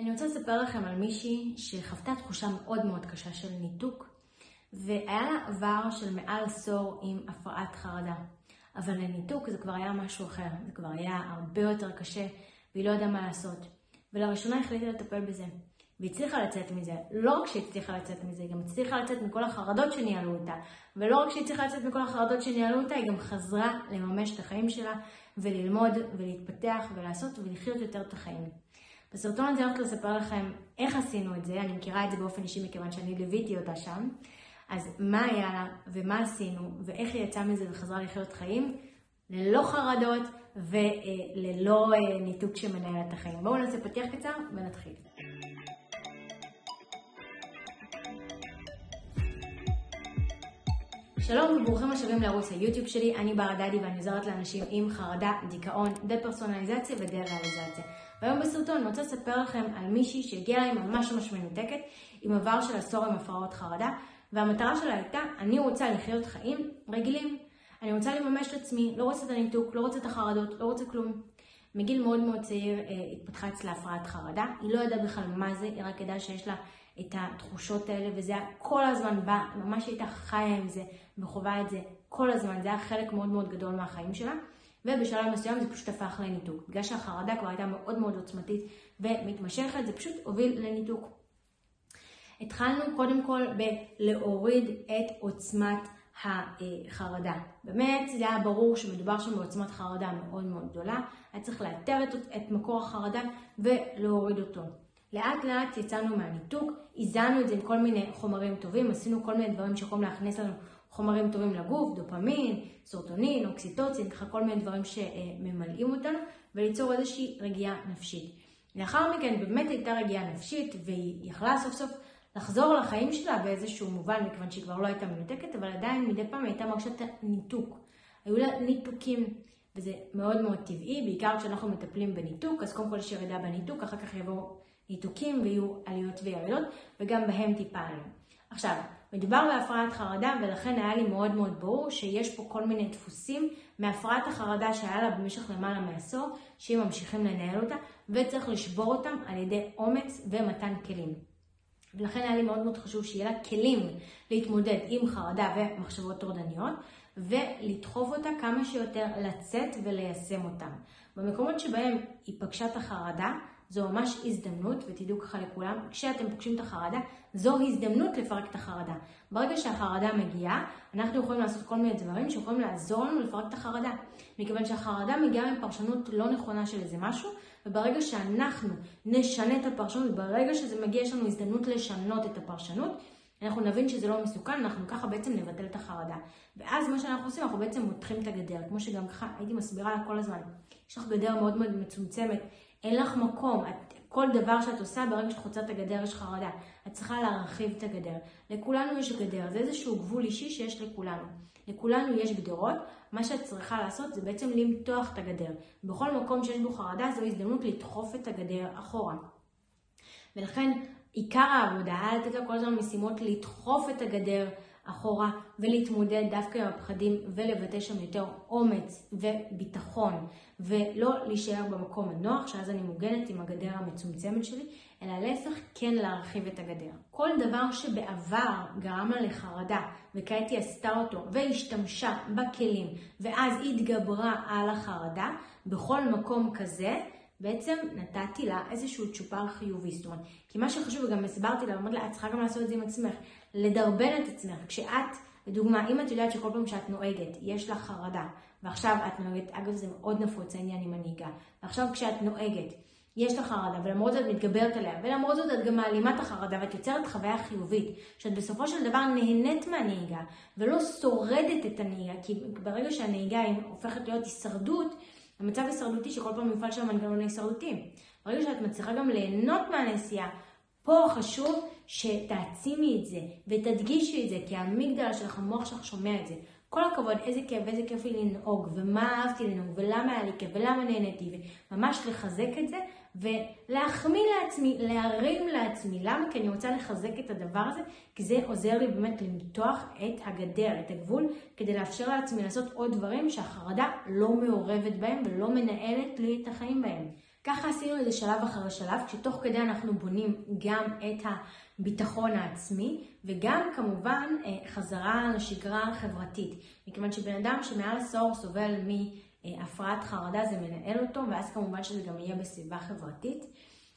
אני רוצה לספר לכם על מישהי שחוותה תחושה מאוד מאוד קשה של ניתוק, והיה לה עבר של מעל עשור עם הפרעת חרדה. אבל לניתוק זה כבר היה משהו אחר, זה כבר היה הרבה יותר קשה, והיא לא ידעה מה לעשות. ולראשונה החליטה לטפל בזה, והצליחה לצאת מזה. לא רק שהיא הצליחה לצאת מזה, היא גם הצליחה לצאת מכל החרדות שניהלו אותה. ולא רק שהיא הצליחה לצאת מכל החרדות שניהלו אותה, היא גם חזרה לממש את החיים שלה, וללמוד ולהתפתח ולעשות ולחיות יותר את החיים. בסרטון הזה אני הולכת לספר לכם איך עשינו את זה, אני מכירה את זה באופן אישי מכיוון שאני ליוויתי אותה שם. אז מה היה לה ומה עשינו ואיך היא יצאה מזה וחזרה לחיות חיים ללא חרדות וללא ניתוק שמנהל את החיים. בואו נעשה פתיח קצר ונתחיל. שלום וברוכים השבים לערוץ היוטיוב שלי, אני בר דדי ואני עוזרת לאנשים עם חרדה, דיכאון, דפרסונליזציה ודה-ריאליזציה. והיום בסרטון אני רוצה לספר לכם על מישהי שהגיעה לי ממש מנותקת עם עבר של עשור עם הפרעות חרדה, והמטרה שלה הייתה, אני רוצה לחיות חיים רגילים. אני רוצה לממש את עצמי, לא רוצה את הניתוק, לא רוצה את החרדות, לא רוצה כלום. מגיל מאוד מאוד צעיר התפתחה אצלה הפרעת חרדה, היא לא ידעה בכלל מה זה, היא רק ידעה שיש לה את התחושות האלה, וזה היה כל הזמן בא, ממש הייתה חיה עם זה, וחובה את זה כל הזמן, זה היה חלק מאוד מאוד גדול מהחיים שלה, ובשלב מסוים זה פשוט הפך לניתוק. בגלל שהחרדה כבר הייתה מאוד מאוד עוצמתית ומתמשכת, זה פשוט הוביל לניתוק. התחלנו קודם כל בלהוריד את עוצמת החרדה. באמת זה היה ברור שמדובר שם בעוצמת חרדה מאוד מאוד גדולה, היה צריך לאתר את מקור החרדה ולהוריד אותו. לאט לאט יצאנו מהניתוק, איזנו את זה עם כל מיני חומרים טובים, עשינו כל מיני דברים שיכולים להכניס לנו חומרים טובים לגוף, דופמין, סרוטונין, אוקסיטוצין, כל מיני דברים שממלאים אותנו, וליצור איזושהי רגיעה נפשית. לאחר מכן באמת הייתה רגיעה נפשית, והיא יכלה סוף סוף לחזור לחיים שלה באיזשהו מובן, מכיוון שהיא כבר לא הייתה מנותקת, אבל עדיין מדי פעם הייתה מרגישה את הניתוק. היו לה ניתוקים, וזה מאוד מאוד טבעי, בעיקר כשאנחנו מטפלים בניתוק, אז קודם כל יש ירידה בניתוק, אחר כך יבואו ניתוקים ויהיו עליות וירידות, וגם בהם טיפלנו. עכשיו, מדובר בהפרעת חרדה, ולכן היה לי מאוד מאוד ברור שיש פה כל מיני דפוסים מהפרעת החרדה שהיה לה במשך למעלה מעשור, שהם ממשיכים לנהל אותה, וצריך לשבור אותם על ידי אומץ ומתן כלים. ולכן היה לי מאוד מאוד חשוב שיהיה לה כלים להתמודד עם חרדה ומחשבות טורדניות, ולדחוף אותה כמה שיותר לצאת וליישם אותם. במקומות שבהם היא פגשה את החרדה, זו ממש הזדמנות, ותדעו ככה לכולם, כשאתם פוגשים את החרדה, זו הזדמנות לפרק את החרדה. ברגע שהחרדה מגיעה, אנחנו יכולים לעשות כל מיני דברים שיכולים לעזור לנו לפרק את החרדה. מכיוון שהחרדה מגיעה עם פרשנות לא נכונה של איזה משהו, וברגע שאנחנו נשנה את הפרשנות, ברגע שזה מגיע, יש לנו הזדמנות לשנות את הפרשנות, אנחנו נבין שזה לא מסוכן, אנחנו ככה בעצם נבטל את החרדה. ואז מה שאנחנו עושים, אנחנו בעצם מותחים את הגדר, כמו שגם ככה הייתי מסבירה לה כל הזמן. יש לך גדר מאוד מאוד מצומצמת, אין לך מקום, כל דבר שאת עושה ברגע שאת חוצה את הגדר יש חרדה. את צריכה להרחיב את הגדר. לכולנו יש גדר, זה איזשהו גבול אישי שיש לכולנו. לכולנו יש גדרות, מה שאת צריכה לעשות זה בעצם למתוח את הגדר. בכל מקום שיש בו חרדה זו הזדמנות לדחוף את הגדר אחורה. ולכן עיקר העבודה היה לתת לה כל הזמן משימות לדחוף את הגדר אחורה ולהתמודד דווקא עם הפחדים ולבטא שם יותר אומץ וביטחון ולא להישאר במקום הנוח שאז אני מוגנת עם הגדר המצומצמת שלי אלא להפך כן להרחיב את הגדר. כל דבר שבעבר גרם לה לחרדה וכעת היא עשתה אותו והשתמשה בכלים ואז התגברה על החרדה בכל מקום כזה בעצם נתתי לה איזשהו צ'ופר חיובי, זאת אומרת, כי מה שחשוב, וגם הסברתי לה, אמרתי לה, את צריכה גם לעשות את זה עם עצמך, לדרבן את עצמך. כשאת, לדוגמה, אם את יודעת שכל פעם שאת נוהגת, יש לך חרדה, ועכשיו את נוהגת, אגב זה מאוד נפוץ העניין עם הנהיגה, ועכשיו כשאת נוהגת, יש לך חרדה, ולמרות זאת את מתגברת עליה, ולמרות זאת את גם מעלימה את החרדה, ואת יוצרת חוויה חיובית, שאת בסופו של דבר נהנית מהנהיגה, ולא שורדת את הנהיגה, כי ברגע שהנהיגה הופכת להיות הישרדות, המצב הישרדותי שכל פעם מפעל של מנגנוני הישרדותיים. ברגע שאת מצליחה גם ליהנות מהנסיעה, פה חשוב שתעצימי את זה ותדגישי את זה, כי המגדל שלך, המוח שלך שומע את זה. כל הכבוד, איזה כיף לי לנהוג, ומה אהבתי לנהוג, ולמה היה לי כיף, ולמה נהניתי, וממש לחזק את זה, ולהחמיא לעצמי, להרים לעצמי. למה? כי אני רוצה לחזק את הדבר הזה, כי זה עוזר לי באמת למתוח את הגדר, את הגבול, כדי לאפשר לעצמי לעשות עוד דברים שהחרדה לא מעורבת בהם, ולא מנהלת לי את החיים בהם. ככה עשינו את זה שלב אחרי שלב, כשתוך כדי אנחנו בונים גם את הביטחון העצמי, וגם כמובן חזרה לשגרה החברתית. מכיוון שבן אדם שמעל עשור סובל מהפרעת חרדה, זה מנהל אותו, ואז כמובן שזה גם יהיה בסביבה חברתית,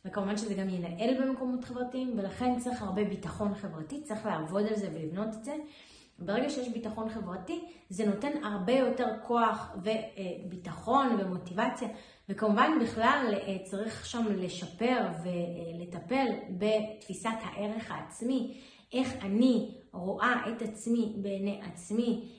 וכמובן שזה גם ינהל במקומות חברתיים, ולכן צריך הרבה ביטחון חברתי, צריך לעבוד על זה ולבנות את זה. ברגע שיש ביטחון חברתי, זה נותן הרבה יותר כוח וביטחון ומוטיבציה, וכמובן בכלל צריך שם לשפר ולטפל בתפיסת הערך העצמי, איך אני רואה את עצמי בעיני עצמי,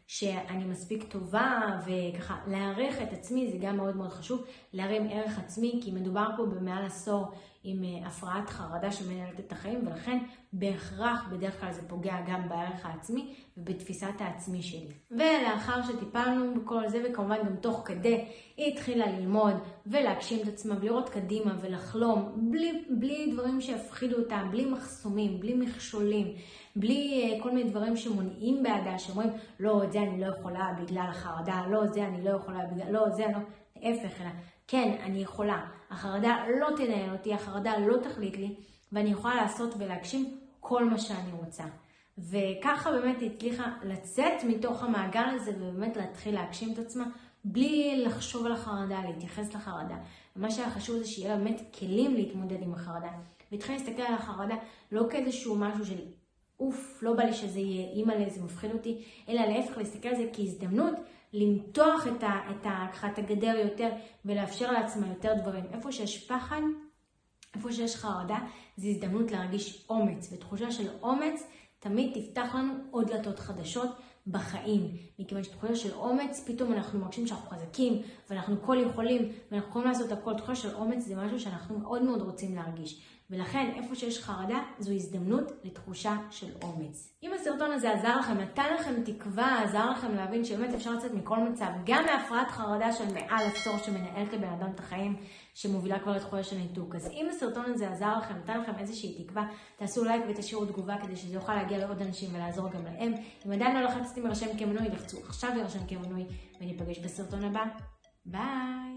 שאני מספיק טובה, וככה להעריך את עצמי, זה גם מאוד מאוד חשוב, להרים ערך עצמי, כי מדובר פה במעל עשור עם הפרעת חרדה שמנהלת את החיים, ולכן בהכרח בדרך כלל זה פוגע גם בערך העצמי ובתפיסת העצמי שלי. ולאחר שטיפלנו בכל זה, וכמובן גם תוך כדי, היא התחילה ללמוד ולהגשים את עצמה, ולראות קדימה ולחלום, בלי דברים שהפחידו אותה, בלי מחסומים, בלי מכשולים, בלי כל מיני דברים שמונעים בעדה, שאומרים, לא, את זה אני לא יכולה בגלל החרדה, לא, זה אני לא יכולה בגלל, לא, זה אני לא, להפך, אלא, כן, אני יכולה. החרדה לא תנהל אותי, החרדה לא תחליט לי, ואני יכולה לעשות ולהגשים כל מה שאני רוצה. וככה באמת היא הצליחה לצאת מתוך המעגל הזה, ובאמת להתחיל להגשים את עצמה, בלי לחשוב על החרדה, להתייחס לחרדה. ומה שהיה חשוב זה שיהיה באמת כלים להתמודד עם החרדה. והתחילה להסתכל על החרדה לא כאיזשהו משהו של אוף, לא בא לי שזה יהיה אימא לי, זה מפחיד אותי, אלא להפך להסתכל על זה כהזדמנות, למתוח את הגדר יותר ולאפשר לעצמה יותר דברים. איפה שיש פחד, איפה שיש חרדה, זה הזדמנות להרגיש אומץ. ותחושה של אומץ תמיד תפתח לנו עוד דלתות חדשות בחיים. מכיוון שתחושה של אומץ, פתאום אנחנו מרגישים שאנחנו חזקים, ואנחנו כל יכולים, ואנחנו יכולים לעשות הכל. תחושה של אומץ זה משהו שאנחנו מאוד מאוד רוצים להרגיש. ולכן, איפה שיש חרדה, זו הזדמנות לתחושה של אומץ. אם הסרטון הזה עזר לכם, נתן לכם תקווה, עזר לכם להבין שבאמת אפשר לצאת מכל מצב, גם מהפרעת חרדה של מעל עשור שמנהלת לבן אדם את החיים, שמובילה כבר לתחושה של ניתוק. אז אם הסרטון הזה עזר לכם, נתן לכם איזושהי תקווה, תעשו לייק ותשאירו תגובה כדי שזה יוכל להגיע לעוד אנשים ולעזור גם להם. אם עדיין לא לחצתם להירשם כמנוי, לחצו עכשיו להירשם כמנוי, וניפגש בסרטון הבא. ביי!